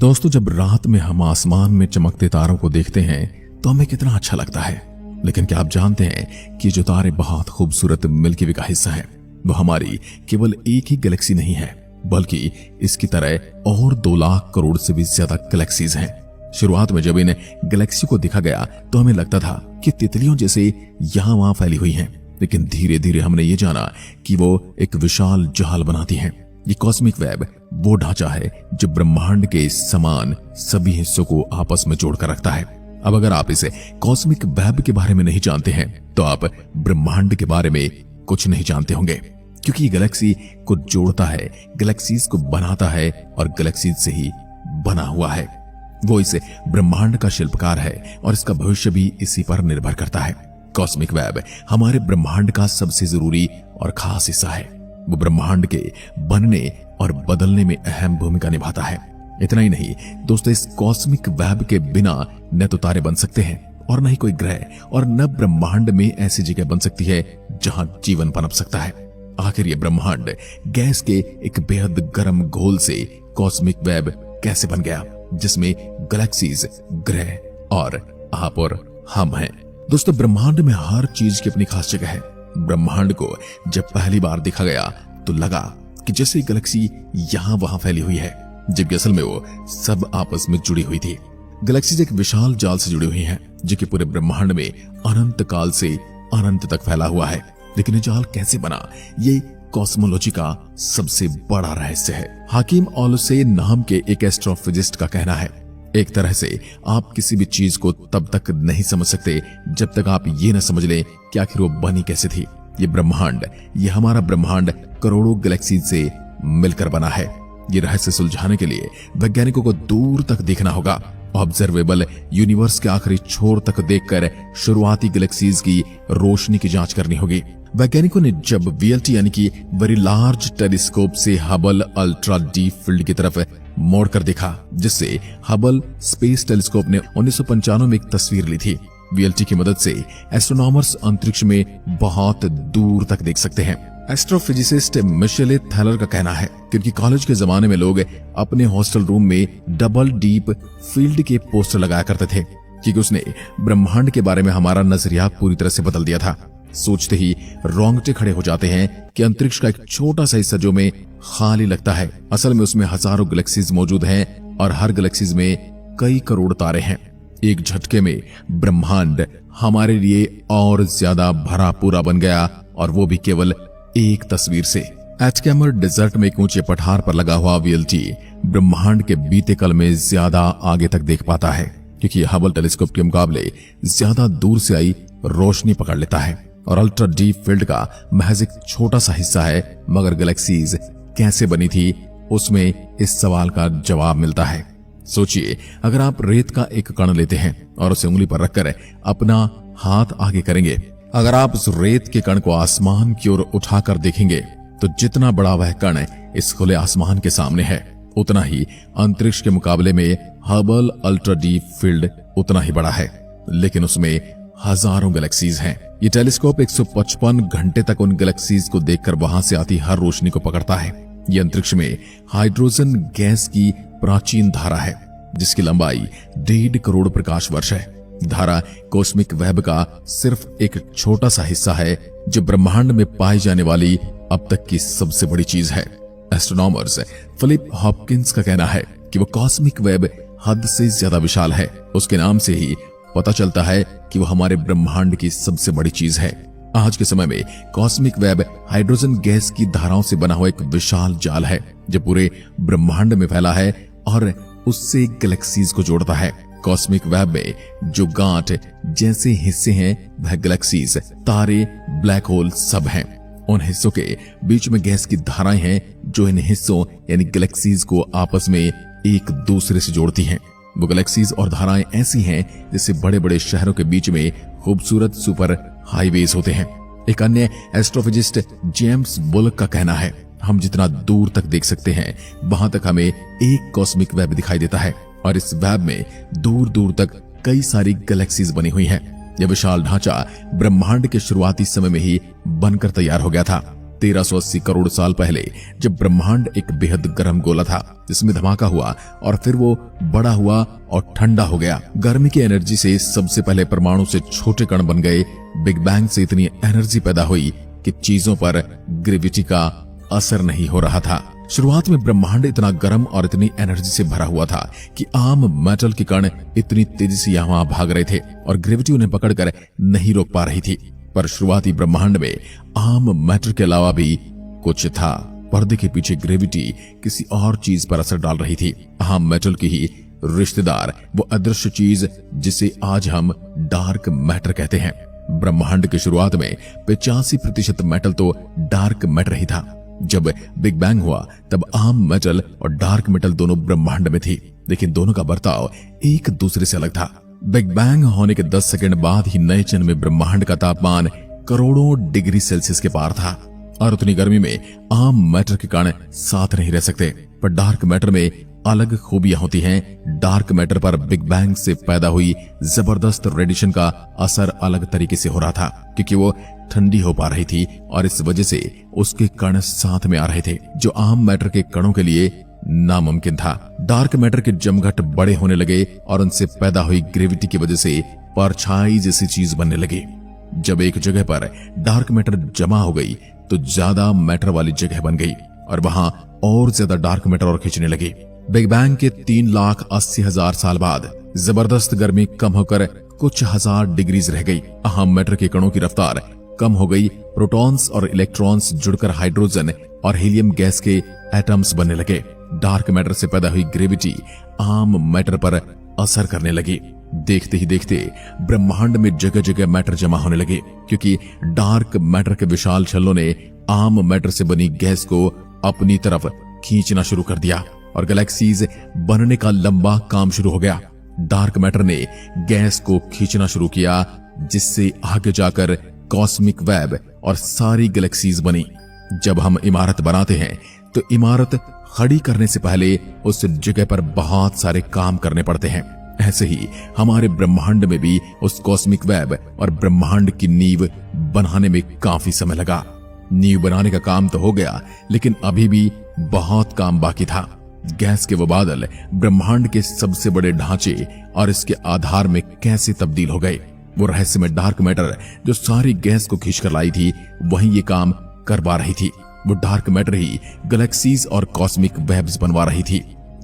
दोस्तों, जब रात में हम आसमान में चमकते तारों को देखते हैं तो हमें कितना अच्छा लगता है। लेकिन क्या आप जानते हैं कि जो तारे बहुत खूबसूरत मिल्की वे का हिस्सा है वो हमारी केवल एक ही गैलेक्सी नहीं है, बल्कि इसकी तरह और 2 लाख करोड़ से भी ज्यादा गैलेक्सीज हैं। शुरुआत में जब इन गैलेक्सी को देखा गया तो हमें लगता था कि तितलियों जैसे यहां वहां फैली हुई हैं, लेकिन धीरे धीरे हमने ये जाना कि वो एक विशाल जाल बनाती हैं। ये कॉस्मिक वेब वो ढांचा है जो ब्रह्मांड के समान सभी हिस्सों को आपस में जोड़कर रखता है। अब अगर आप इसे कॉस्मिक वेब के बारे में नहीं जानते हैं तो आप ब्रह्मांड के बारे में कुछ नहीं जानते होंगे, क्योंकि ये गैलेक्सी को जोड़ता है, गैलेक्सीज को बनाता है और गैलेक्सीज से ही बना हुआ है। वो इस ब्रह्मांड का शिल्पकार है और इसका भविष्य भी इसी पर निर्भर करता है। कॉस्मिक वेब हमारे ब्रह्मांड का सबसे जरूरी और खास हिस्सा है। वो ब्रह्मांड के बनने और बदलने में अहम भूमिका निभाता है। इतना ही नहीं दोस्तों, इस कॉस्मिक वेब के बिना न तो तारे बन सकते हैं और न ही कोई ग्रह और न ब्रह्मांड में ऐसी जगह बन सकती है जहां जीवन पनप सकता है। आखिर ये ब्रह्मांड गैस के एक बेहद गर्म घोल से कॉस्मिक वेब कैसे बन गया, जिसमें गैलेक्सीज, ग्रह और आप और हम हैं। दोस्तों, ब्रह्मांड में हर चीज की अपनी खास जगह है। ब्रह्मांड को जब पहली बार देखा गया तो लगा कि जैसे गैलेक्सी यहां वहां फैली हुई है, जबकि असल में वो सब आपस में जुड़ी हुई थी। गैलेक्सीज एक विशाल जाल से जुड़ी हुई हैं, जो कि पूरे ब्रह्मांड में अनंत काल से अनंत तक फैला हुआ है। लेकिन ये जाल कैसे बना, ये कॉस्मोलॉजी का सबसे बड़ा रहस्य है। हाकिम ओलुसे नाम के एक एस्ट्रोफिजिस्ट का कहना है, एक तरह से आप किसी भी चीज को तब तक नहीं समझ सकते जब तक आप ये न समझ लें कि आखिर वो बनी कैसे थी। ये ब्रह्मांड, ये हमारा ब्रह्मांड करोड़ों गैलेक्सीज से मिलकर बना है। ये रहस्य सुलझाने के लिए वैज्ञानिकों को दूर तक देखना होगा। ऑब्जर्वेबल यूनिवर्स के आखिरी छोर तक देखकर शुरुआती गैलेक्सीज की रोशनी की जांच करनी होगी। वैज्ञानिकों ने जब VLT यानी कि वेरी लार्ज टेलीस्कोप से हबल अल्ट्रा डीप फील्ड की तरफ मोड़कर देखा, जिससे हबल स्पेस टेलीस्कोप ने 1995 में एक तस्वीर ली थी। VLT की मदद से एस्ट्रोनॉमर्स अंतरिक्ष में बहुत दूर तक देख सकते हैं। एस्ट्रोफिजिसिस्ट मिशेले थैलर का कहना है कि उनकी कॉलेज के जमाने में लोग अपने हॉस्टल रूम में डबल डीप फील्ड के पोस्टर लगाया करते थे, क्योंकि उसने ब्रह्मांड के बारे में हमारा नजरिया पूरी तरह से बदल दिया था। सोचते ही रोंगटे खड़े हो जाते हैं कि अंतरिक्ष का एक छोटा सा हिस्सा जो में खाली लगता है, असल में उसमें हजारों गैलेक्सीज मौजूद हैं और हर गैलेक्सीज में कई करोड़ तारे हैं। एक झटके में ब्रह्मांड हमारे लिए और ज्यादा भरा पूरा बन गया, और वो भी केवल एक तस्वीर से। एटकेमर डेजर्ट में एक ऊंचे पठार पर लगा हुआ VLT ब्रह्मांड के बीते कल में ज्यादा आगे तक देख पाता है, क्योंकि हबल टेलीस्कोप के मुकाबले ज्यादा दूर से आई रोशनी पकड़ लेता है और अल्ट्रा डीप फील्ड का महज एक छोटा सा हिस्सा है। मगर गैलेक्सीज कैसे बनी थी, उसमें इस सवाल का जवाब मिलता है। सोचिए, अगर आप रेत का एक कण लेते हैं और उसे उंगली पर रखकर अपना हाथ आगे करेंगे, अगर आप उस रेत के कण को आसमान की ओर उठाकर देखेंगे तो जितना बड़ा वह कण इस खुले आसमान के सामने है, उतना ही अंतरिक्ष के मुकाबले में हबल अल्ट्रा डीप फील्ड उतना ही बड़ा है। लेकिन उसमें हजारों गैलेक्सीज हैं। ये टेलीस्कोप 155 घंटे तक उन गैलेक्सीज को देखकर वहां से आती हर रोशनी को पकड़ता है। ये अंतरिक्ष में हाइड्रोजन गैस की प्राचीन धारा है, जिसकी लंबाई 1.5 करोड़ प्रकाश वर्ष है। धारा कॉस्मिक वेब का सिर्फ एक छोटा सा हिस्सा है, जो ब्रह्मांड में पाई जाने वाली अब तक की सबसे बड़ी चीज है। एस्ट्रोनॉमर्स फिलिप हॉपकिंस का कहना है कि वो कॉस्मिक वेब हद से ज्यादा विशाल है। उसके नाम से ही पता चलता है कि वो हमारे ब्रह्मांड की सबसे बड़ी चीज है। आज के समय में कॉस्मिक वेब हाइड्रोजन गैस की धाराओं से बना हुआ एक विशाल जाल है, जो पूरे ब्रह्मांड में फैला है और उससे गैलेक्सीज को जोड़ता है। कॉस्मिक वेब में जो गांठ जैसे हिस्से हैं, वह गैलेक्सीज, तारे, ब्लैक होल सब हैं। उन हिस्सों के बीच में गैस की धाराएं हैं, जो इन हिस्सों यानी गैलेक्सीज को आपस में एक दूसरे से जोड़ती हैं। वो गैलेक्सीज और धाराएं ऐसी हैं जैसे बड़े बड़े शहरों के बीच में खूबसूरत सुपर हाईवेज होते हैं। एक अन्य एस्ट्रोफिजिस्ट जेम्स बुल्क का कहना है, हम जितना दूर तक देख सकते हैं वहां तक हमें एक कॉस्मिक वेब दिखाई देता है, और इस वेब में दूर दूर तक कई सारी गैलेक्सीज बनी हुई हैं। यह विशाल ढांचा ब्रह्मांड के शुरुआती समय में ही बनकर तैयार हो गया था। 1380 करोड़ साल पहले जब ब्रह्मांड एक बेहद गर्म गोला था जिसमें धमाका हुआ और फिर वो बड़ा हुआ और ठंडा हो गया। गर्मी की एनर्जी से सबसे पहले परमाणु से छोटे कण बन गए। बिग बैंग से इतनी एनर्जी पैदा हुई कि चीजों पर ग्रेविटी का असर नहीं हो रहा था। शुरुआत में ब्रह्मांड इतना गर्म और इतनी एनर्जी से भरा हुआ था कि आम मेटल के कण इतनी तेजी से यहाँ भाग रहे थे और ग्रेविटी उन्हें पकड़कर नहीं रोक पा रही थी। पर शुरुआती ब्रह्मांड में आम मैटर के अलावा भी कुछ था। पर्दे के पीछे ग्रेविटी किसी और चीज पर असर डाल रही थी। आम मेटल की ही रिश्तेदार, वो अदृश्य चीज जिसे आज हम डार्क मैटर कहते हैं। ब्रह्मांड की शुरुआत में 85% मेटल तो डार्क मैटर ही था। जब बिग बैंग हुआ तब आम मेटल और डार्क मेटल दोनों ब्रह्मांड में थी, लेकिन दोनों का बर्ताव एक दूसरे से अलग था। बिग बैंग होने के 10 सेकंड बाद ही नए जन्म में ब्रह्मांड का तापमान करोड़ों डिग्री सेल्सियस के पार था और उतनी गर्मी में आम मैटर के कण साथ नहीं रह सकते। पर डार्क मैटर में अलग खूबियां होती हैं। डार्क मैटर पर बिग बैंग से पैदा हुई जबरदस्त रेडिएशन का असर अलग तरीके से हो रहा था, क्योंकि वो ठंडी हो पा रही थी और इस वजह से उसके कण साथ में आ रहे थे, जो आम मैटर के कणों के लिए नामुमकिन था। डार्क मैटर के जमघट बड़े होने लगे और उनसे पैदा हुई ग्रेविटी की वजह से परछाई जैसी चीज बनने लगी। जब एक जगह पर डार्क मैटर जमा हो गई तो ज्यादा मैटर वाली जगह बन गई और वहां और ज्यादा डार्क मैटर और खींचने लगी। बिग बैंग के 3,80,000 साल बाद जबरदस्त गर्मी कम होकर कुछ हजार डिग्रीज रह गई। अहम मैटर के कणों की रफ्तार कम हो गई। प्रोटॉन्स और इलेक्ट्रॉन्स जुड़कर हाइड्रोजन और हीलियम गैस के एटम्स बनने लगे। डार्क मैटर से पैदा हुई ग्रेविटी आम मैटर पर असर करने लगी। देखते ही देखते ब्रह्मांड में जगह जगह मैटर जमा होने लगे, क्योंकि डार्क मैटर के विशाल छल्लों ने आम मैटर से बनी गैस को अपनी तरफ खींचना शुरू कर दिया और गैलेक्सीज बनने का लंबा काम शुरू हो गया। डार्क मैटर ने गैस को खींचना शुरू किया, जिससे आगे जाकर कॉस्मिक वेब और सारी गैलेक्सीज बनी। जब हम इमारत बनाते हैं तो इमारत खड़ी करने से पहले उस जगह पर बहुत सारे काम करने पड़ते हैं। ऐसे ही हमारे ब्रह्मांड में भी उस कॉस्मिक वेब और ब्रह्मांड की नींव बनाने में काफी समय लगा। नींव बनाने का काम तो हो गया, लेकिन अभी भी बहुत काम बाकी था। गैस के वो बादल ब्रह्मांड के सबसे बड़े ढांचे और इसके आधार में कैसे तब्दील हो गए। वो रहस्यमय डार्क मैटर जो सारी गैस को खींचकर लाई थी, वही ये काम कर पा रही थी। वो डार्क मैटर ही गैलेक्सीज और कॉस्मिक वेब्स बनवा रही थी,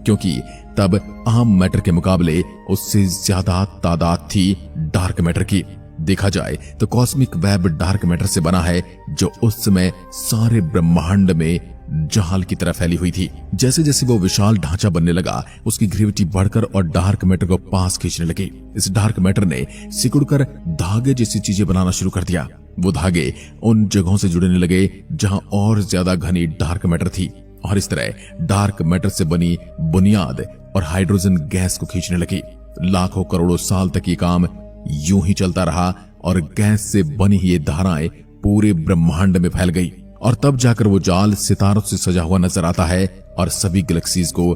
क्योंकि तब आम मैटर के मुकाबले उससे ज्यादा तादाद थी डार्क मैटर की। देखा जाए तो कॉस्मिक वेब डार्क मैटर से बना है, जो उस समय सारे ब्रह्मांड में जाल की तरह फैली हुई थी। जैसे जैसे वो विशाल ढांचा बनने लगा, उसकी ग्रेविटी बढ़कर और डार्क मैटर को पास खींचने लगी। इस डार्क मैटर ने सिकुड़कर धागे जैसी चीजें बनाना शुरू कर दिया। वो धागे उन जगहों से जुड़ने लगे जहां और ज्यादा घनी डार्क मैटर थी, और इस तरह डार्क मैटर से बनी बुनियाद और हाइड्रोजन गैस को खींचने लगी। लाखों करोड़ों साल तक ये काम यूं ही चलता रहा और गैस से बनी ये धाराएं पूरे ब्रह्मांड में फैल गई, और तब जाकर वो जाल सितारों से सजा हुआ नजर आता है और सभी गैलेक्सीज को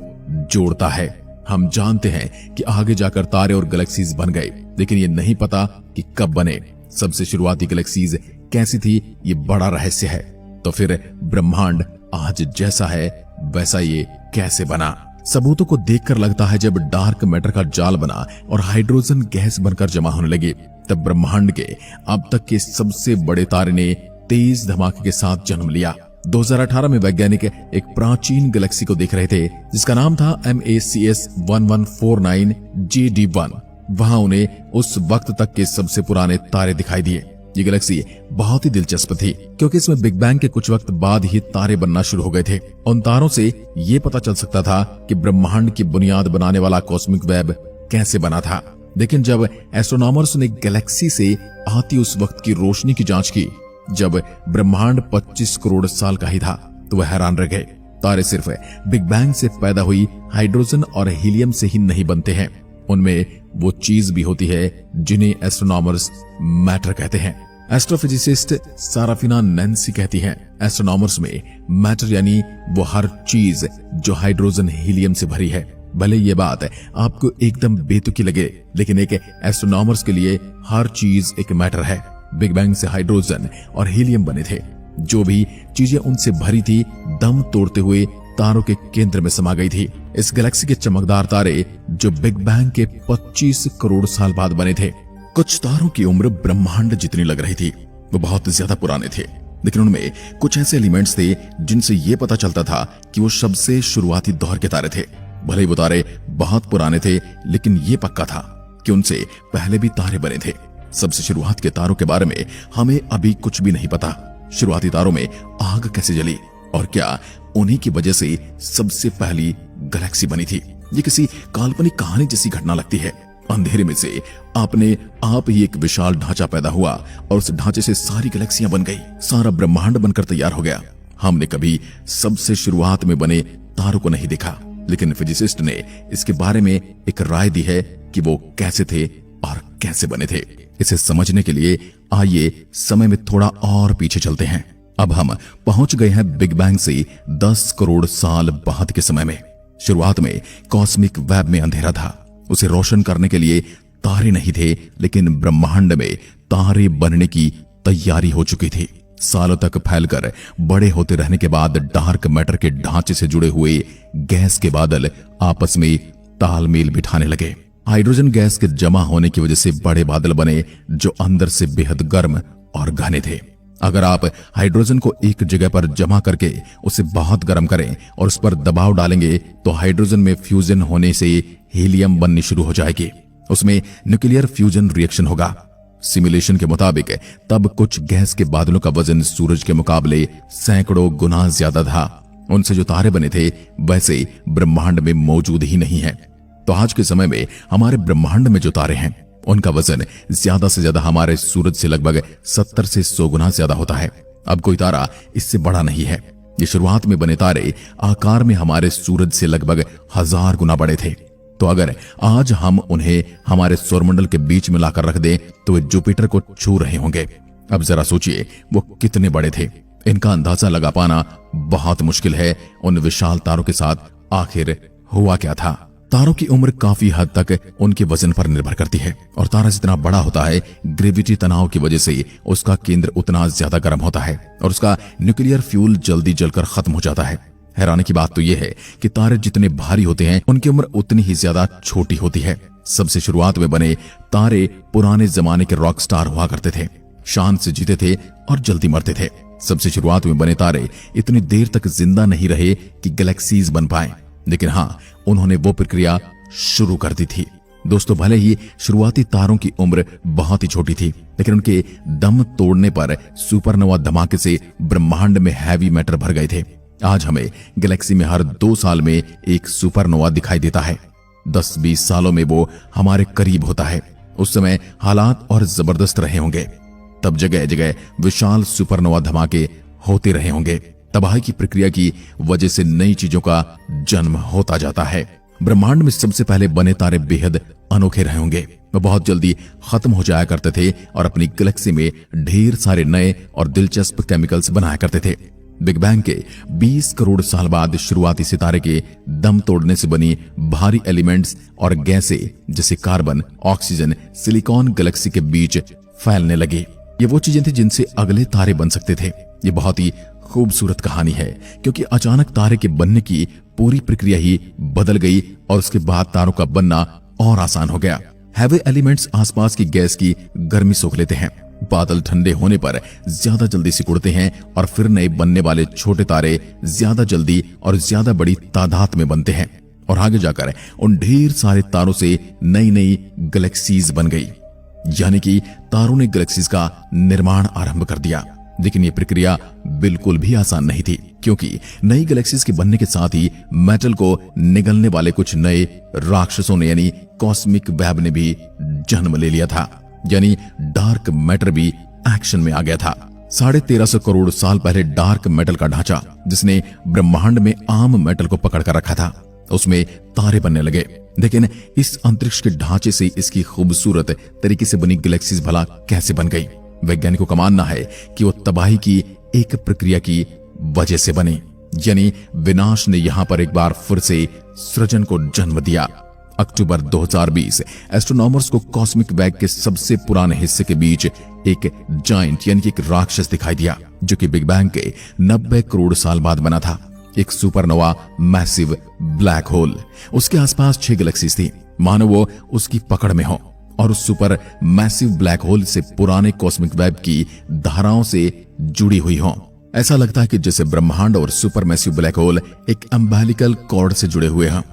जोड़ता है। हम जानते हैं कि आगे जाकर तारे और गैलेक्सीज बन गए, लेकिन ये नहीं पता कि कब बने। सबसे शुरुआती गैलेक्सीज कैसी थी, ये बड़ा रहस्य है। तो फिर ब्रह्मांड आज जैसा है वैसा ये कैसे बना? सबूतों को देखकर लगता है जब डार्क मैटर का जाल बना और हाइड्रोजन गैस बनकर जमा होने लगी, तब ब्रह्मांड के अब तक के सबसे बड़े तारे ने तेज धमाके के साथ जन्म लिया। 2018 में वैज्ञानिक एक प्राचीन गैलेक्सी को देख रहे थे जिसका नाम था MACS 1149 JD1। वहां उन्हें उस वक्त तक के सबसे पुराने तारे दिखाई दिए। ये गैलेक्सी बहुत ही दिलचस्प थी, क्योंकि इसमें बिग बैंग के कुछ वक्त बाद ही तारे बनना शुरू हो गए थे। उन तारों से ये पता चल सकता था कि ब्रह्मांड की बुनियाद बनाने वाला कॉस्मिक वेब कैसे बना था। लेकिन जब एस्ट्रोनॉमर्स ने गैलेक्सी से आती उस वक्त की रोशनी की जांच की, जब ब्रह्मांड 25 करोड़ साल का ही था, तो वह हैरान रह गए। तारे सिर्फ बिग बैंग से पैदा हुई हाइड्रोजन और हीलियम से ही नहीं बनते हैं, उनमें वो चीज भी होती है जिन्हें एस्ट्रोनॉमर्स मैटर कहते हैं। एस्ट्रोफिजिसिस्ट साराफिना नैन्सी कहती हैं, एस्ट्रोनॉमर्स में मैटर यानी वो हर चीज जो हाइड्रोजन हीलियम से भरी है। भले ये बात आपको एकदम बेतुकी लगे, लेकिन एक एस्ट्रोनॉमर्स के लिए हर चीज एक मैटर है। बिग बैंग से हाइड्रोजन और हीलियम बने थे, जो भी चीजें उनसे भरी थी दम तोड़ते हुए तारों के केंद्र में समा गई थी। इस गैलेक्सी के चमकदार तारे जो बिग बैंग के 25 करोड़ साल बाद बने थे। कुछ तारों की उम्र ब्रह्मांड जितनी लग रही थी। वो बहुत ज्यादा पुराने थे, लेकिन उनमें कुछ ऐसे एलिमेंट्स थे जिनसे ये पता चलता था कि वो सबसे शुरुआती दौर के तारे थे। भले ही वो तारे बहुत पुराने थे, लेकिन ये पक्का था कि उनसे पहले भी तारे बने थे। सबसे शुरुआत के तारों के बारे में हमें अभी कुछ भी नहीं पता। शुरुआती तारों में आग कैसे जली और क्या उन्हीं की वजह से सबसे पहली गैलेक्सी बनी थी। ये किसी काल्पनिक कहानी जैसी घटना लगती है। अंधेरे में से अपने आप ही एक विशाल ढांचा पैदा हुआ और उस ढांचे से सारी गैलेक्सियां बन गई। सारा ब्रह्मांड बनकर तैयार हो गया। हमने कभी सबसे शुरुआत में बने तारों को नहीं देखा, लेकिन फिजिसिस्ट ने इसके बारे में एक राय दी है कि वो कैसे थे और कैसे बने थे। इसे समझने के लिए आइए समय में थोड़ा और पीछे चलते हैं। अब हम पहुंच गए हैं बिग बैंग से 10 करोड़ साल बाद के समय में। शुरुआत में कॉस्मिक वेब में अंधेरा था। उसे रोशन करने के लिए तारे नहीं थे, लेकिन ब्रह्मांड में तारे बनने की तैयारी हो चुकी थी। सालों तक फैलकर बड़े होते रहने के बाद डार्क मैटर के ढांचे से जुड़े हुए गैस के बादल आपस में तालमेल बिठाने लगे। हाइड्रोजन गैस के जमा होने की वजह से बड़े बादल बने जो अंदर से बेहद गर्म और घने थे। अगर आप हाइड्रोजन को एक जगह पर जमा करके उसे बहुत गर्म करें और उस पर दबाव डालेंगे तो हाइड्रोजन में फ्यूजन होने से हीलियम बननी शुरू हो जाएगी। उसमें न्यूक्लियर फ्यूजन रिएक्शन होगा। सिमुलेशन के मुताबिक तब कुछ गैस के बादलों का वजन सूरज के मुकाबले सैकड़ों गुना ज्यादा था। उनसे जो तारे बने थे वैसे ब्रह्मांड में मौजूद ही नहीं है। तो आज के समय में हमारे ब्रह्मांड में जो तारे हैं उनका वजन ज्यादा से ज्यादा हमारे सूरज से लगभग 70 से 100 गुना ज्यादा होता है। अब कोई तारा इससे बड़ा नहीं है। ये शुरुआत में बने तारे आकार में हमारे सूरज से लगभग 1000 गुना बड़े थे। तो अगर आज हम उन्हें हमारे सौरमंडल के बीच में लाकर रख दें तो वे जुपिटर को छू रहे होंगे। अब जरा सोचिए वो कितने बड़े थे। इनका अंदाजा लगा पाना बहुत मुश्किल है। उन विशाल तारों के साथ आखिर हुआ क्या था? तारों की उम्र काफी हद तक उनके वजन पर निर्भर करती है और तारा जितना बड़ा होता है ग्रेविटी तनाव की वजह से उसका केंद्र उतना ज्यादा गर्म होता है और उसका न्यूक्लियर फ्यूल जल्दी जलकर खत्म हो जाता है। हैरानी की बात तो यह है कि तारे जितने भारी होते हैं उनकी उम्र उतनी ही ज्यादा छोटी होती है। सबसे शुरुआत में बने तारे पुराने जमाने के रॉक स्टार हुआ करते थे। शान से जीते थे और जल्दी मरते थे। सबसे शुरुआत में बने तारे इतनी देर तक जिंदा नहीं रहे कि गैलेक्सीज बन पाए, लेकिन हाँ उन्होंने वो प्रक्रिया शुरू कर दी थी। दोस्तों, भले ही शुरुआती तारों की उम्र बहुत ही छोटी थी, लेकिन उनके दम तोड़ने पर सुपरनोवा धमाके से ब्रह्मांड में हैवी मैटर भर गए थे। आज हमें गैलेक्सी में हर 2 साल में एक सुपरनोवा दिखाई देता है। 10-20 सालों में वो हमारे करीब होता है। उस समय हालात और जबरदस्त रहे होंगे। तब जगह जगह विशाल सुपरनोवा धमाके होते रहे होंगे। तबाही की प्रक्रिया की वजह से नई चीजों का जन्म होता जाता है। ब्रह्मांड में सबसे पहले बने तारे बेहद अनोखे रहे होंगे। वे बहुत जल्दी खत्म हो जाया करते थे और अपनी गैलेक्सी में ढेर सारे नए और दिलचस्प केमिकल्स बनाया करते थे। बिग बैंग के 20 करोड़ साल बाद शुरुआती सितारे के दम तोड़ने से बनी भारी एलिमेंट्स और गैसें जैसे कार्बन, ऑक्सीजन, सिलिकॉन गैलेक्सी के बीच फैलने लगी। ये वो चीजें थी जिनसे अगले तारे बन सकते थे। ये बहुत ही खूबसूरत कहानी है क्योंकि अचानक तारे के बनने की पूरी प्रक्रिया ही बदल गई और उसके बाद तारों का बनना और आसान हो गया। हैवी एलिमेंट्स आसपास की गैस की गर्मी सोख लेते हैं। बादल ठंडे होने पर ज्यादा जल्दी सिकुड़ते हैं और फिर नए बनने वाले छोटे तारे ज्यादा जल्दी और ज्यादा बड़ी तादाद में बनते हैं और आगे जाकर उन ढेर सारे तारों से नई नई गैलेक्सीज बन गई। यानी कि तारों ने गैलेक्सीज का निर्माण आरंभ कर दिया। लेकिन ये प्रक्रिया बिल्कुल भी आसान नहीं थी क्योंकि नई गैलेक्सीज के बनने के साथ ही मेटल को निगलने वाले कुछ नए राक्षसों ने यानी कॉस्मिक वेब ने भी जन्म ले लिया था। यानी डार्क मैटर भी एक्शन में आ गया था। 1350 करोड़ साल पहले डार्क मेटल का ढांचा जिसने ब्रह्मांड में आम मेटल को पकड़ कर रखा था, उसमें तारे बनने लगे। लेकिन इस अंतरिक्ष के ढांचे से इसकी खूबसूरत तरीके से बनी गैलेक्सीज भला कैसे बन गई? वैज्ञानिकों का मानना है कि वो तबाही की एक प्रक्रिया की वजह से बनी। यानी विनाश ने यहां पर एक बार फिर से सृजन को जन्म दिया। अक्टूबर 2020 एस्ट्रोनॉमर्स को कॉस्मिक वेग के सबसे पुराने हिस्से के बीच एक जायंट यानी कि एक राक्षस दिखाई दिया जो कि बिग बैंग के 90 करोड़ साल बाद बना था। एक सुपरनोवा मैसिव ब्लैक होल। उसके आसपास 6 गैलेक्सीज थी, मानो वो उसकी पकड़ में हो और उस सुपर मैसिव ब्लैक होल से पुराने कॉस्मिक वेब की धाराओं से जुड़ी हुई हो। ऐसा लगता है कि जैसे ब्रह्मांड और सुपर मैसिव ब्लैक होल एक अम्बेलिकल कॉर्ड से जुड़े हुए हैं,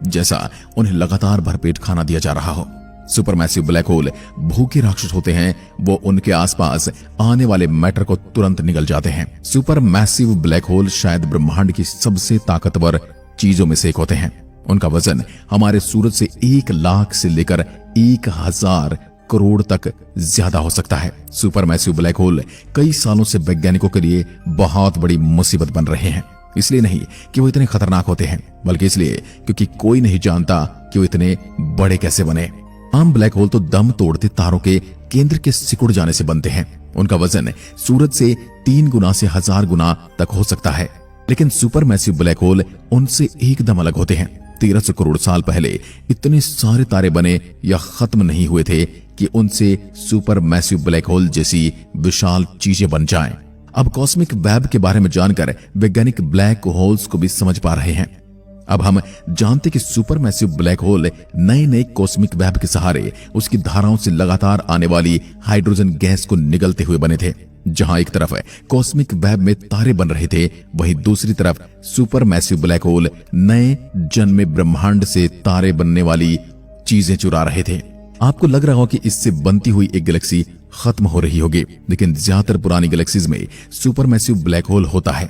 जैसा उन्हें लगातार भरपेट खाना दिया जा रहा हो। सुपर मैसिव ब्लैक होल भूखे राक्षस होते हैं, वो उनके आसपास आने वाले मैटर को तुरंत निगल जाते हैं। सुपर मैसिव ब्लैक होल शायद ब्रह्मांड की सबसे ताकतवर चीजों में से एक होते हैं। उनका वजन हमारे सूरज से 1 लाख से लेकर 1000 करोड़ तक ज्यादा हो सकता है। सुपर मैसिव ब्लैक होल कई सालों से वैज्ञानिकों के लिए बहुत बड़ी मुसीबत बन रहे हैं। इसलिए नहीं कि वो इतने खतरनाक होते हैं, बल्कि इसलिए क्योंकि कोई नहीं जानता कि वो इतने बड़े कैसे बने। आम ब्लैक होल तो दम तोड़ते तारों के केंद्र के सिकुड़ जाने से बनते हैं। उनका वजन सूरज से 3 गुना से 1000 गुना तक हो सकता है। लेकिन सुपर मैसिव ब्लैक होल उनसे एकदम अलग होते हैं। 1300 करोड़ साल पहले इतने सारे तारे बने या खत्म नहीं हुए थे कि उनसे सुपर मैसिव ब्लैक होल जैसी विशाल चीजें बन जाएं। अब कॉस्मिक वेब के बारे में जानकर वैज्ञानिक ब्लैक होल्स को भी समझ पा रहे हैं। अब हम जानते कि सुपर मैसिव ब्लैक होल नए नए कॉस्मिक वेब के सहारे उसकी धाराओं से लगातार आने वाली हाइड्रोजन गैस को निगलते हुए बने थे। जहां एक तरफ कॉस्मिक वेब में तारे बन रहे थे, वहीं दूसरी तरफ सुपर मैसिव ब्लैक होल नए जन्मे ब्रह्मांड से तारे बनने वाली चीजें चुरा रहे थे। आपको लग रहा हो कि इससे बनती हुई एक गैलेक्सी खत्म हो रही होगी, लेकिन ज्यादातर पुरानी गैलेक्सीज में सुपर मैसिव ब्लैक होल होता है।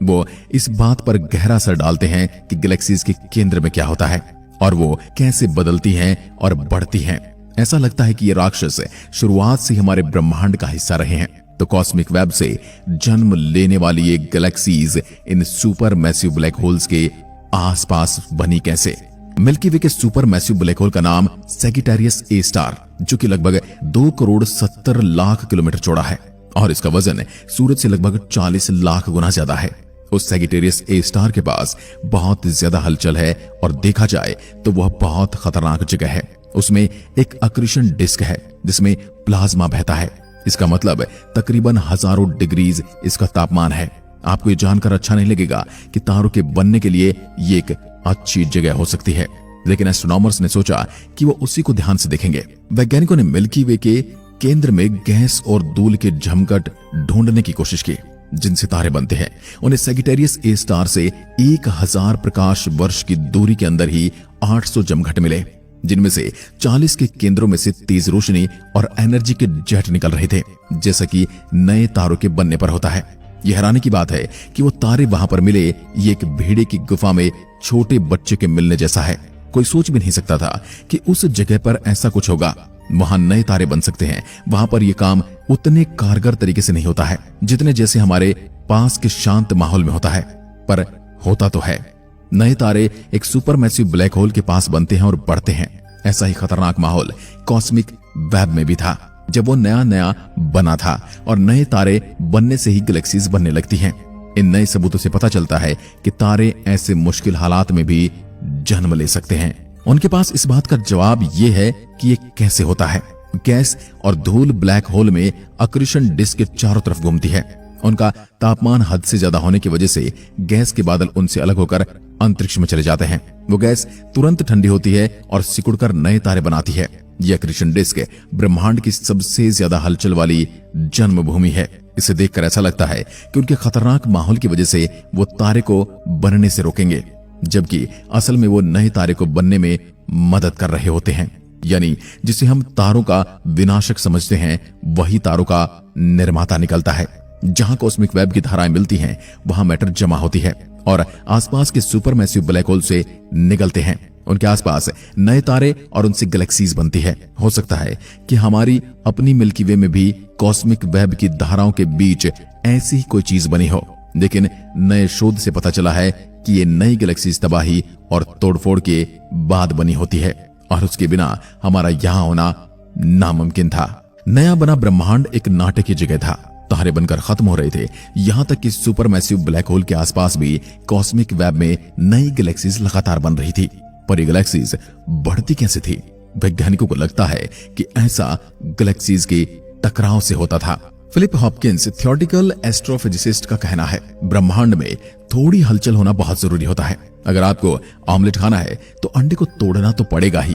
वो इस बात पर गहरा असर डालते हैं कि गैलेक्सीज के केंद्र में क्या होता है और वो कैसे बदलती हैं और बढ़ती हैं। ऐसा लगता है कि ये राक्षस शुरुआत से हमारे ब्रह्मांड का हिस्सा रहे हैं। तो कॉस्मिक वेब से जन्म लेने वाली ये गैलेक्सीज इन सुपर मैसिव ब्लैक होल्स के आसपास बनी कैसे? मिल्की वे के सुपर मैसिव ब्लैक होल का नाम सैजिटेरियस ए स्टार, जो कि लगभग 2 करोड़ 70 लाख किलोमीटर चौड़ा है और इसका वजन सूरज से लगभग 40 लाख गुना ज्यादा है। उस सैजिटेरियस ए स्टार के पास बहुत ज्यादा हलचल है और देखा जाए तो वह बहुत खतरनाक जगह है। उसमें एक अक्रीशन डिस्क है जिसमें प्लाज्मा बहता है। इसका मतलब तकरीबन हजारों डिग्रीज इसका तापमान है। आपको ये जानकर अच्छा नहीं लगेगा कि तारों के बनने के लिए ये एक अच्छी जगह हो सकती है, लेकिन एस्ट्रोनॉमर्स ने सोचा कि वो उसी को ध्यान से देखेंगे। वैज्ञानिकों ने मिल्की वे के केंद्र में गैस और धूल के झमकट ढूंढने की कोशिश की जिनसे तारे बनते हैं। उन्हें सैजिटेरियस ए स्टार से 1000 प्रकाश वर्ष की दूरी के अंदर ही 800 जमघट मिले, जिनमें से 40 के केंद्रों में से तेज रोशनी और एनर्जी के जेट निकल रहे थे, जैसा कि नए तारों के बनने पर होता है। यह हैरानी की बात है कि वो तारे वहां पर मिले, ये एक भेड़े की गुफा में छोटे बच्चे के मिलने जैसा है। कोई सोच भी नहीं सकता था कि उस जगह पर ऐसा कुछ होगा। वहां नए तारे बन सकते हैं। वहां पर यह काम उतने कारगर तरीके से नहीं होता है जितने जैसे हमारे पास के शांत माहौल में होता है, पर होता तो है। नए तारे एक सुपर मैसिव ब्लैक होल के पास बनते हैं और बढ़ते हैं। ऐसा ही खतरनाक माहौल कॉस्मिक वेब में भी था जब वो नया नया बना था और नए तारे बनने से ही गैलेक्सीज बनने लगती हैं। इन नए सबूतों से पता चलता है कि तारे ऐसे मुश्किल हालात में भी जन्म ले सकते हैं। उनके पास इस बात का जवाब ये है कि ये कैसे होता है। गैस और धूल ब्लैक होल में अक्रीशन डिस्क के चारों तरफ घूमती है। उनका तापमान हद से ज्यादा होने की वजह से गैस के बादल उनसे अलग होकर अंतरिक्ष में चले जाते हैं। वो गैस तुरंत ठंडी होती है और सिकुड़कर नए तारे बनाती है। यह अक्रीशन डिस्क ब्रह्मांड की सबसे ज्यादा हलचल वाली जन्मभूमि है। इसे देखकर ऐसा लगता है कि उनके खतरनाक माहौल की वजह से वो तारे को बनने से रोकेंगे, जबकि असल में वो नए तारे को बनने में मदद कर रहे होते हैं। यानी जिसे हम तारों का विनाशक समझते हैं, वही तारों का निर्माता निकलता है। जहां कॉस्मिक वेब की धाराएं मिलती हैं, वहां मैटर जमा होती है और आसपास के सुपर मैसिव ब्लैक होल से निकलते हैं। उनके आसपास नए तारे और उनसे गैलेक्सीज बनती है। हो सकता है कि हमारी अपनी मिल्की वे में भी कॉस्मिक वेब की धाराओं के बीच ऐसी ही कोई चीज बनी हो, लेकिन नए शोध से पता चला है कि ये नई गैलेक्सीज तबाही और तोड़फोड़ के बाद बनी होती है और उसके बिना हमारा यहां होना नामुमकिन था। नया बना ब्रह्मांड एक नाटक की जगह था। तारे बनकर खत्म हो रहे थे, यहां तक कि सुपर मैसिव ब्लैक होल के आसपास भी कॉस्मिक वेब में नई गैलेक्सीज लगातार बन रही थी। पर ये गैलेक्सीज बढ़ती कैसे थी? वैज्ञानिकों को लगता है कि ऐसा गैलेक्सीज की टकराव से होता था। फिलिप हॉपकिंस थियोरेटिकल एस्ट्रोफिजिसिस्ट का कहना है, ब्रह्मांड में थोड़ी हलचल होना बहुत जरूरी होता है। अगर आपको ऑमलेट खाना है तो अंडे को तोड़ना तो पड़ेगा ही।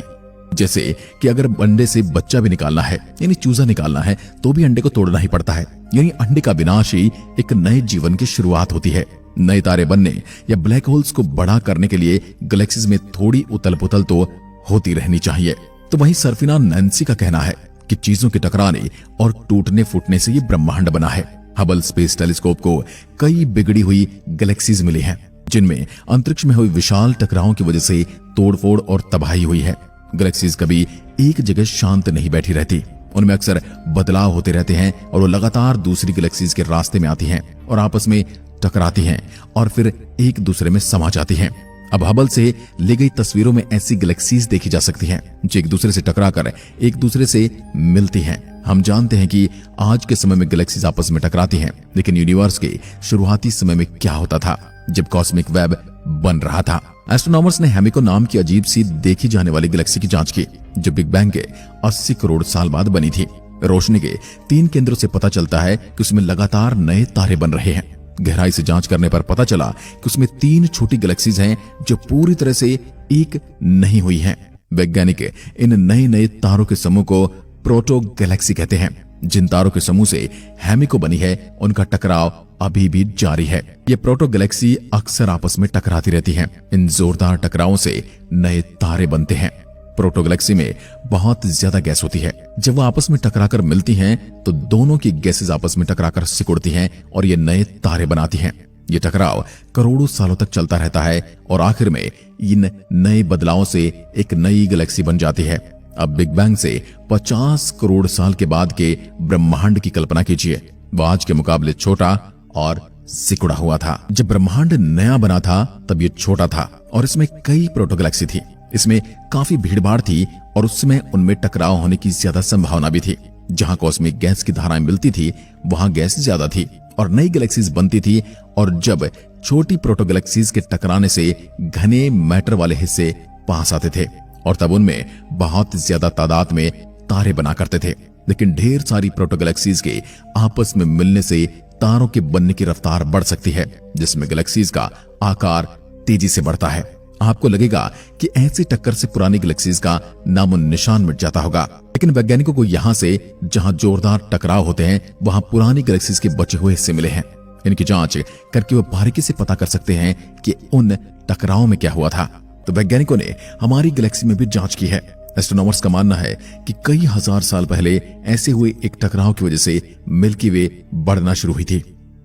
जैसे कि अगर अंडे से बच्चा भी निकालना है यानी चूजा निकालना है तो भी अंडे को तोड़ना ही पड़ता है। यानी अंडे का विनाश ही एक नए जीवन की शुरुआत होती है। नए तारे बनने या ब्लैक होल्स को बड़ा करने के लिए गैलेक्सीज में थोड़ी उथल पुथल तो होती रहनी चाहिए। तो वहीं सरफिना नैन्सी का कहना है कि चीजों के टकराने और टूटने फूटने से ये ब्रह्मांड बना है। हबल स्पेस टेलीस्कोप को कई बिगड़ी हुई गैलेक्सीज मिली हैं, जिनमें अंतरिक्ष में हुई विशाल टकरावों की वजह से तोड़फोड़ और तबाही हुई है। गैलेक्सीज कभी एक जगह शांत नहीं बैठी रहती, उनमें अक्सर बदलाव होते रहते हैं और वो लगातार दूसरी गैलेक्सीज के रास्ते में आती हैं और आपस में टकराती हैं और फिर एक दूसरे में समा जाती हैं। अब हबल से ली गई तस्वीरों में ऐसी गैलेक्सीज देखी जा सकती हैं जो एक दूसरे से टकराकर एक दूसरे से मिलती हैं। हम जानते हैं कि आज के समय में गैलेक्सीज आपस में टकराती हैं, लेकिन यूनिवर्स के शुरुआती समय में क्या होता था जब कॉस्मिक वेब बन रहा था? एस्ट्रोनॉमर्स ने हेमिको नाम की अजीब सी देखी जाने वाली गैलेक्सी की जांच की जो बिग बैंग के 80 करोड़ साल बाद बनी थी। रोशनी के 3 केंद्रों से पता चलता है कि उसमें लगातार नए तारे बन रहे हैं। गहराई से जांच करने पर पता चला कि उसमें 3 छोटी गैलेक्सीज हैं जो पूरी तरह से एक नहीं हुई हैं। वैज्ञानिक इन नए नए तारों के समूह को प्रोटो गैलेक्सी कहते हैं। जिन तारों के समूह से हेमिको बनी है उनका टकराव अभी भी जारी है। ये प्रोटो गैलेक्सी अक्सर आपस में टकराती रहती हैं। इन जोरदार टकरावों से नए तारे बनते हैं। प्रोटो गैलेक्सी में बहुत ज्यादा गैस होती है। जब वो आपस में टकराकर मिलती हैं तो दोनों की गैसेस आपस में टकराकर सिकुड़ती हैं और ये नए तारे बनाती हैं। ये टकराव करोड़ों सालों तक चलता रहता है और आखिर में इन नए बदलावों से एक नई गैलेक्सी बन जाती है। अब बिग बैंग से 50 करोड़ साल के बाद के ब्रह्मांड की कल्पना कीजिए। वो आज के मुकाबले छोटा और सिकुड़ा हुआ था। जब ब्रह्मांड नया बना था तब ये छोटा था और इसमें कई प्रोटो गैलेक्सी थी। इसमें काफी भीड़भाड़ थी और उस समय उनमें टकराव होने की ज्यादा संभावना भी थी। जहां कॉस्मिक गैस की धाराएं मिलती थी वहां गैस ज्यादा थी और नई गैलेक्सीज बनती थी। और जब छोटी प्रोटो गैलेक्सीज के टकराने से घने मैटर वाले हिस्से पास आते थे और तब उनमें बहुत ज्यादा तादाद में तारे बना करते थे। लेकिन ढेर सारी प्रोटो गैलेक्सीज के आपस में मिलने से तारों के बनने की रफ्तार बढ़ सकती है, जिसमें गैलेक्सीज का आकार तेजी से बढ़ता है। आपको लगेगा कि ऐसी टक्कर से पुरानी गैलेक्सीज का नामो निशान मिट जाता होगा, लेकिन वैज्ञानिकों को यहाँ से जहाँ जोरदार टकराव होते हैं वहां पुरानी गैलेक्सीज के बचे हुए हिस्से मिले हैं। इनकी जांच करके वो बारीकी से पता कर सकते हैं कि उन टकरावों में क्या हुआ था। तो वैज्ञानिकों ने हमारी गैलेक्सी में भी जांच की है। एस्ट्रोनॉमर्स का मानना है कि कई हजार साल पहले ऐसे हुए एक टकराव की वजह से मिल्की वे बढ़ना शुरू हुई थी।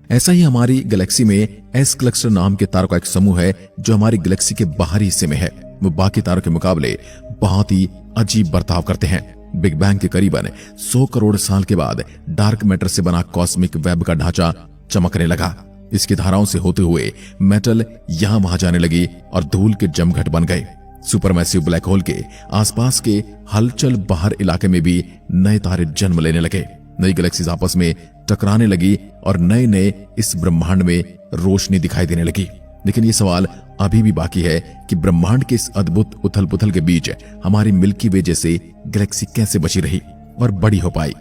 ऐसा ही हमारी गैलेक्सी में एस क्लस्टर नाम के तारों का एक समूह है जो हमारी गैलेक्सी के बाहरी हिस्से में है। वो बाकी तारों के मुकाबले बहुत ही अजीब बर्ताव करते हैं। बिग बैंग के करीबन 100 करोड़ साल के बाद डार्क मैटर से बना कॉस्मिक वेब का ढांचा चमकने लगा। इसकी धाराओं से होते हुए मेटल यहां वहां जाने लगी और धूल के जमघट बन गए। सुपरमैसिव ब्लैक होल के आसपास के हलचल बाहर इलाके में भी नए तारे जन्म लेने लगे। नई गैलेक्सीज आपस में टकराने लगी और नए नए इस ब्रह्मांड में रोशनी दिखाई देने लगी। लेकिन ये सवाल अभी भी बाकी है कि ब्रह्मांड के इस अद्भुत उथल पुथल के बीच हमारी मिल्की वे जैसे गैलेक्सी कैसे बची रही और बड़ी हो पाई।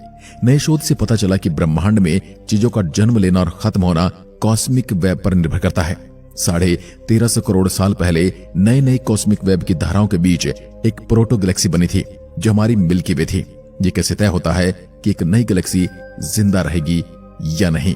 नए शोध से पता चला कि ब्रह्मांड में चीजों का जन्म लेना और खत्म होना कॉस्मिक वेब पर निर्भर करता है। 1350 करोड़ साल पहले नए नए कॉस्मिक वेब की धाराओं के बीच एक प्रोटो गैलेक्सी बनी थी जो हमारी मिल्की वे थी। ये कैसे तय होता है कि एक नई गैलेक्सी जिंदा रहेगी या नहीं?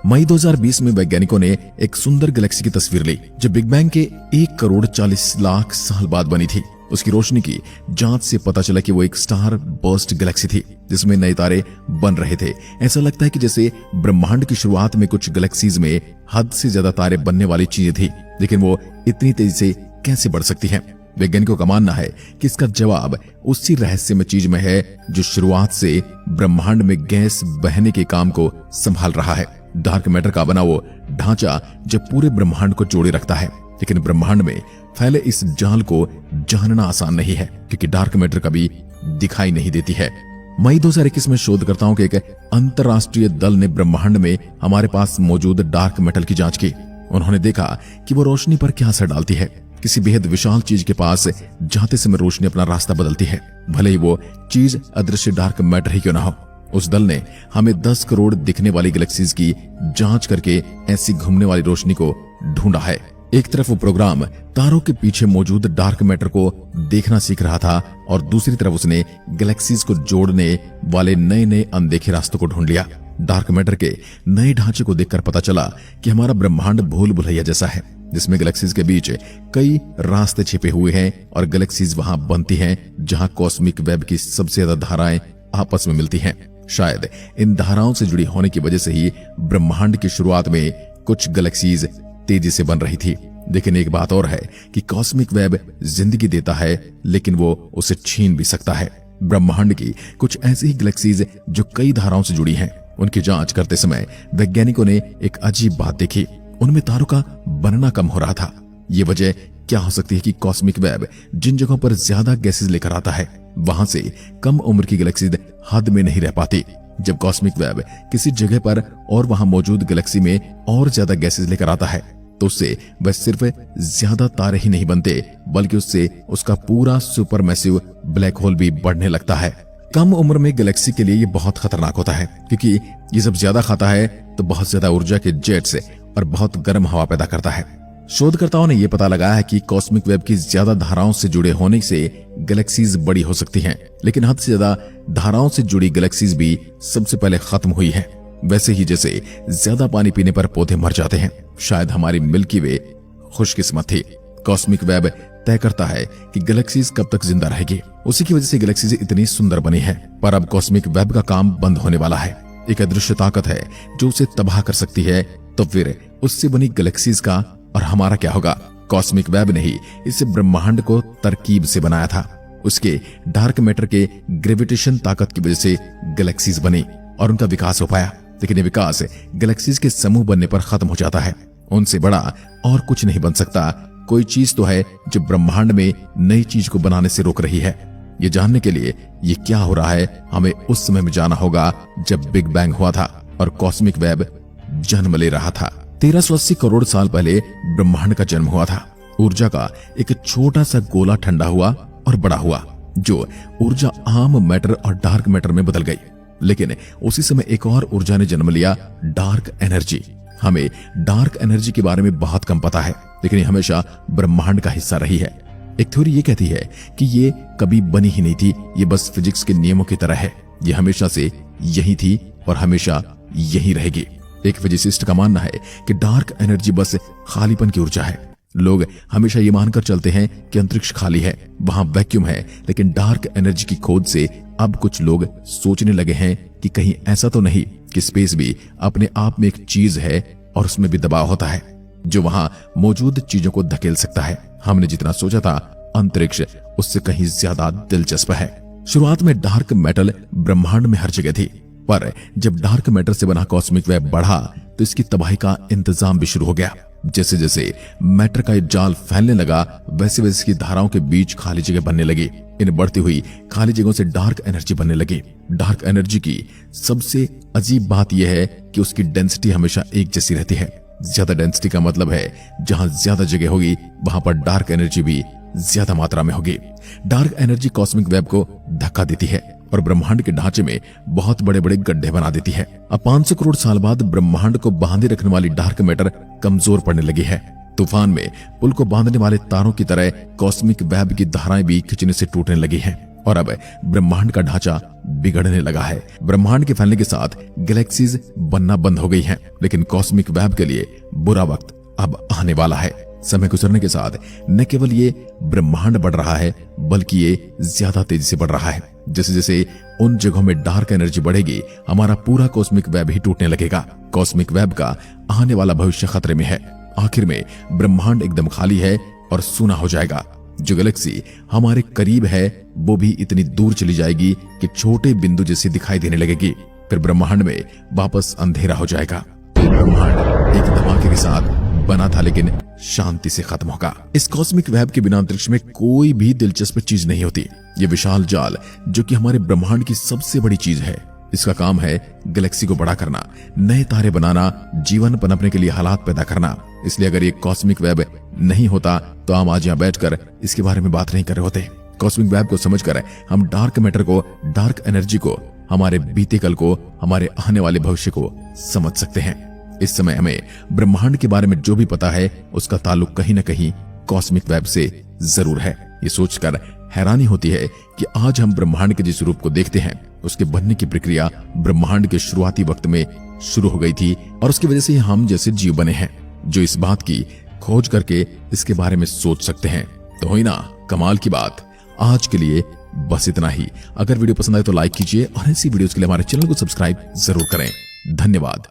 मई 2020 में वैज्ञानिकों ने एक सुंदर गैलेक्सी की तस्वीर ली जो बिग बैंग के 1 करोड़ 40 लाख साल बाद बनी थी। उसकी रोशनी की जांच से पता चला कि वो एक स्टार बर्स्ट गैलेक्सी थी जिसमें नए तारे बन रहे थे। ऐसा लगता है कि जैसे ब्रह्मांड की शुरुआत में कुछ गैलेक्सीज में हद से ज्यादा तारे बनने वाली चीजें थी, लेकिन वो इतनी तेजी से कैसे बढ़ सकती हैं? वैज्ञानिकों का मानना है कि इसका जवाब उसी रहस्यमय चीज में है जो शुरुआत से ब्रह्मांड में गैस बहने के काम को संभाल रहा है। डार्क मैटर का बना वो ढांचा जो पूरे ब्रह्मांड को जोड़े रखता है। लेकिन ब्रह्मांड में फैले इस जाल को जानना आसान नहीं है क्योंकि डार्क मैटर कभी दिखाई नहीं देती है। मई 2021 में शोधकर्ताओं के एक अंतरराष्ट्रीय दल ने ब्रह्मांड में हमारे पास मौजूद डार्क मैटर की जांच की। उन्होंने देखा कि वो रोशनी पर क्या असर डालती है। किसी बेहद विशाल चीज के पास जाते समय रोशनी अपना रास्ता बदलती है, भले ही वो चीज अदृश्य डार्क मैटर ही क्यों ना हो। उस दल ने हमें 10 करोड़ दिखने वाली गैलेक्सीज की जांच करके ऐसी घूमने वाली रोशनी को ढूंढा है। एक तरफ वो प्रोग्राम तारों के पीछे मौजूद डार्क मैटर को देखना सीख रहा था और दूसरी तरफ उसने गैलेक्सीज को जोड़ने वाले नए नए अनदेखे रास्तों को ढूंढ लिया। डार्क मैटर के नए ढांचे को देखकर पता चला कि हमारा ब्रह्मांड भूल भुलैया जैसा है, जिसमें गैलेक्सीज के बीच कई रास्ते छिपे हुए हैं और गैलेक्सीज वहां बनती हैं जहां कॉस्मिक वेब की सबसे ज्यादा धाराएं आपस में मिलती हैं। शायद इन धाराओं से जुड़ी होने की वजह से ही ब्रह्मांड की शुरुआत में कुछ गैलेक्सीज तेजी से बन रही थी। लेकिन एक बात और है कि कॉस्मिक वेब जिंदगी देता है, लेकिन वो उसे छीन भी सकता है। ब्रह्मांड की कुछ ऐसी ही गैलेक्सीज जो कई धाराओं से जुड़ी हैं, उनकी जांच करते समय वैज्ञानिकों ने एक अजीब बात देखी। उनमें तारों का बनना कम हो रहा था। ये वजह क्या हो सकती है कि कॉस्मिक वेब जिन जगहों पर ज्यादा गैसेज लेकर आता है, वहां से कम उम्र की गैलेक्सीज हद में नहीं रह पाती। जब कॉस्मिक वेब किसी जगह पर और वहां मौजूद गैलेक्सी में और ज्यादा गैसेज लेकर आता है, तो उससे वह सिर्फ ज्यादा तारे ही नहीं बनते, बल्कि उससे उसका पूरा सुपरमैसिव ब्लैक होल भी बढ़ने लगता है। कम उम्र में गैलेक्सी के लिए ये बहुत खतरनाक होता है, क्योंकि ये जब ज्यादा खाता है तो बहुत ज्यादा ऊर्जा के जेट्स और बहुत गर्म हवा पैदा करता है। शोधकर्ताओं ने यह पता लगाया है कि कॉस्मिक वेब की ज्यादा धाराओं से जुड़े होने से गैलेक्सीज बड़ी हो सकती हैं, लेकिन हद से ज्यादा धाराओं से जुड़ी गैलेक्सीज भी सबसे पहले खत्म हुई हैं। वैसे ही जैसे ज्यादा पानी पीने पर पौधे मर जाते हैं, शायद हमारी मिल्की वे खुशकिस्मत थी। कॉस्मिक वेब तय करता है कि गैलेक्सीज कब तक जिंदा रहेगी। उसी की वजह से गैलेक्सीज इतनी सुंदर बनी है। पर अब कॉस्मिक वेब का काम बंद होने वाला है। एक अदृश्य ताकत है जो उसे तबाह कर सकती है। तो फिर उससे बनी गैलेक्सीज का और हमारा क्या होगा? कॉस्मिक वेब ने ही इस ब्रह्मांड को तरकीब से बनाया था। उसके डार्क मैटर के ग्रेविटेशन ताकत की वजह से गैलेक्सीज बनी और उनका विकास हो पाया। लेकिन ये विकास गैलेक्सीज के समूह बनने पर खत्म हो जाता है। उनसे बड़ा और कुछ नहीं बन सकता। कोई चीज तो है जो ब्रह्मांड में नई चीज को बनाने से रोक रही है। ये जानने के लिए ये क्या हो रहा है, हमें उस समय में जाना होगा जब बिग बैंग हुआ था और कॉस्मिक वेब जन्म ले रहा था। 1380 करोड़ साल पहले ब्रह्मांड का जन्म हुआ था। ऊर्जा का एक छोटा सा गोला ठंडा हुआ और बड़ा हुआ, जो ऊर्जा आम मैटर और डार्क मैटर में बदल गई। लेकिन उसी समय एक और ऊर्जा ने जन्म लिया, डार्क एनर्जी। हमें डार्क एनर्जी के बारे में बहुत कम पता है, लेकिन ये हमेशा ब्रह्मांड का हिस्सा रही है। एक थ्योरी ये कहती है कि ये कभी बनी ही नहीं थी, ये बस फिजिक्स के नियमों की तरह है। ये हमेशा से यही थी और हमेशा यही रहेगी। एक फिजिसिस्ट का मानना है कि डार्क एनर्जी बस खालीपन की ऊर्जा है। लोग हमेशा ये मानकर चलते हैं कि अंतरिक्ष खाली है, वहां वैक्यूम है, लेकिन डार्क एनर्जी की खोज से अब कुछ लोग सोचने लगे हैं कि कहीं ऐसा तो नहीं कि स्पेस भी अपने आप में एक चीज है और उसमें भी दबाव होता है जो वहां मौजूद चीजों को धकेल सकता है। हमने जितना सोचा था अंतरिक्ष उससे कहीं ज्यादा दिलचस्प है। शुरुआत में डार्क मेटल ब्रह्मांड में हर जगह थी, पर जब डार्क मैटर से बना कॉस्मिक वेब बढ़ा तो इसकी तबाही का इंतजाम भी शुरू हो गया। जैसे जैसे मैटर का जाल फैलने लगा, वैसे वैसे इसकी धाराओं के बीच खाली जगह बनने लगी। इन बढ़ती हुई खाली जगहों से डार्क एनर्जी बनने लगी। डार्क एनर्जी की सबसे अजीब बात यह है कि उसकी डेंसिटी हमेशा एक जैसी रहती है। ज्यादा डेंसिटी का मतलब है जहां ज्यादा जगह होगी वहां पर डार्क एनर्जी भी ज्यादा मात्रा में होगी। डार्क एनर्जी कॉस्मिक वेब को धक्का देती है और ब्रह्मांड के ढांचे में बहुत बड़े बड़े गड्ढे बना देती है। अब 500 करोड़ साल बाद ब्रह्मांड को बांधे रखने वाली डार्क मैटर कमजोर पड़ने लगी है। तूफान में पुल को बांधने वाले तारों की तरह कॉस्मिक वेब की धाराएं भी खिंचने से टूटने लगी हैं और अब ब्रह्मांड का ढांचा बिगड़ने लगा है। ब्रह्मांड के फैलने के साथ गैलेक्सीज बनना बंद हो गई हैं, लेकिन कॉस्मिक वेब के लिए बुरा वक्त अब आने वाला है। समय गुजरने के साथ न केवल ये ब्रह्मांड बढ़ रहा है, बल्कि ये ज्यादा तेजी से बढ़ रहा है। जैसे जैसे उन जगहों में डार्क एनर्जी बढ़ेगी, हमारा पूरा कॉस्मिक वेब ही टूटने लगेगा। कॉस्मिक वेब का आने वाला भविष्य खतरे में है। आखिर में ब्रह्मांड एकदम खाली है और सूना हो जाएगा। जो गैलेक्सी हमारे करीब है वो भी इतनी दूर चली जाएगी कि छोटे बिंदु जैसी दिखाई देने लगेगी। फिर ब्रह्मांड में वापस अंधेरा हो जाएगा। ब्रह्मांड एक धमाके के साथ बना था, लेकिन शांति से खत्म होगा। इस कॉस्मिक वेब के बिना अंतरिक्ष में कोई भी दिलचस्प चीज नहीं होती। ये विशाल जाल जो कि हमारे ब्रह्मांड की सबसे बड़ी चीज है, इसका काम है गैलेक्सी को बड़ा करना, नए तारे बनाना, जीवन पनपने के लिए हालात पैदा करना। इसलिए अगर ये कॉस्मिक वेब नहीं होता तो हम आज यहाँ बैठकर इसके बारे में बात नहीं कर रहे होते। कॉस्मिक वेब को समझकर हम डार्क मैटर को, डार्क एनर्जी को हमारे बीते कल को, हमारे आने वाले भविष्य को समझ सकते हैं। इस समय हमें ब्रह्मांड के बारे में जो भी पता है उसका ताल्लुक कहीं न कहीं कॉस्मिक वेब से जरूर है। ये सोचकर हैरानी होती है कि आज हम ब्रह्मांड के जिस रूप को देखते हैं उसके बनने की प्रक्रिया ब्रह्मांड के शुरुआती वक्त में शुरू हो गई थी और उसकी वजह से हम जैसे जीव बने हैं जो इस बात की खोज करके इसके बारे में सोच सकते हैं। तो हुई ना कमाल की बात। आज के लिए बस इतना ही। अगर वीडियो पसंद आए तो लाइक कीजिए और ऐसी वीडियोस के लिए हमारे चैनल को सब्सक्राइब जरूर करें। धन्यवाद।